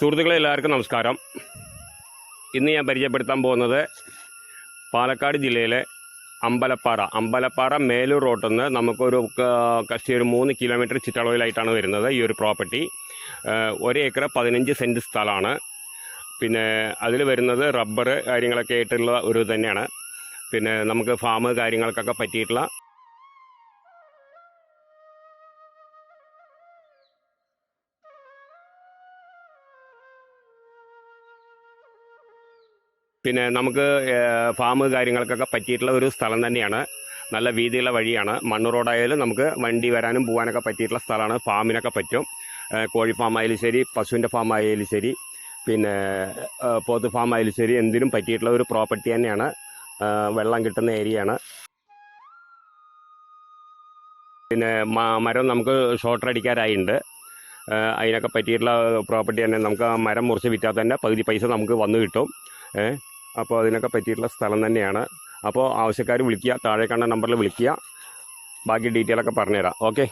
സുഹൃത്തുക്കളെ എല്ലാവർക്കും നമസ്കാരം. ഇന്ന് ഞാൻ പരിചയപ്പെടുത്താൻ പോകുന്നത് പാലക്കാട് ജില്ലയിലെ അമ്പലപ്പാറ മേലൂർ റോട്ടിൽ നിന്ന് നമുക്കൊരു കഷ്ടി ഒരു 3 കിലോമീറ്റർ ചുറ്റളവിലായിട്ടാണ് വരുന്നത് ഈ ഒരു പ്രോപ്പർട്ടി. 1 ഏക്കർ 15 സെൻറ്റ് സ്ഥലമാണ്. പിന്നെ അതിൽ വരുന്നത് റബ്ബർ കാര്യങ്ങളൊക്കെ ആയിട്ടുള്ള ഒരു തന്നെയാണ്. പിന്നെ നമുക്ക് ഫാം കാര്യങ്ങൾക്കൊക്കെ പറ്റിയിട്ടുള്ള നമുക്ക് ഫാം കാര്യങ്ങൾക്കൊക്കെ പറ്റിയിട്ടുള്ള ഒരു സ്ഥലം തന്നെയാണ്. നല്ല വീതിയുള്ള വഴിയാണ്. മണ്ണ് റോഡായാലും നമുക്ക് വണ്ടി വരാനും പോകാനൊക്കെ പറ്റിയിട്ടുള്ള സ്ഥലമാണ്. ഫാമിനൊക്കെ പറ്റും. കോഴി ഫാം ആയാലും ശരി, പശുവിൻ്റെ ഫാം ആയാലും ശരി, പിന്നെ പോത്ത് ഫാം ആയാലും ശരി, എന്തിനും പറ്റിയിട്ടുള്ള ഒരു പ്രോപ്പർട്ടി തന്നെയാണ്. വെള്ളം കിട്ടുന്ന ഏരിയയാണ്. പിന്നെ മരം നമുക്ക് ഷോർട്ടർ അടിക്കാറായിട്ടുണ്ട്. അതിനൊക്കെ പറ്റിയിട്ടുള്ള പ്രോപ്പർട്ടി തന്നെ. നമുക്ക് ആ മരം മുറിച്ച് വിറ്റാൽ തന്നെ പകുതി പൈസ നമുക്ക് വന്നു കിട്ടും. അപ്പോൾ അതിനൊക്കെ പറ്റിയിട്ടുള്ള സ്ഥലം തന്നെയാണ്. അപ്പോൾ ആവശ്യക്കാർ വിളിക്കുക, താഴെ കണ്ട നമ്പറിൽ വിളിക്കുക. ബാക്കി ഡീറ്റെയിലൊക്കെ പറഞ്ഞുതരാം. ഓക്കെ.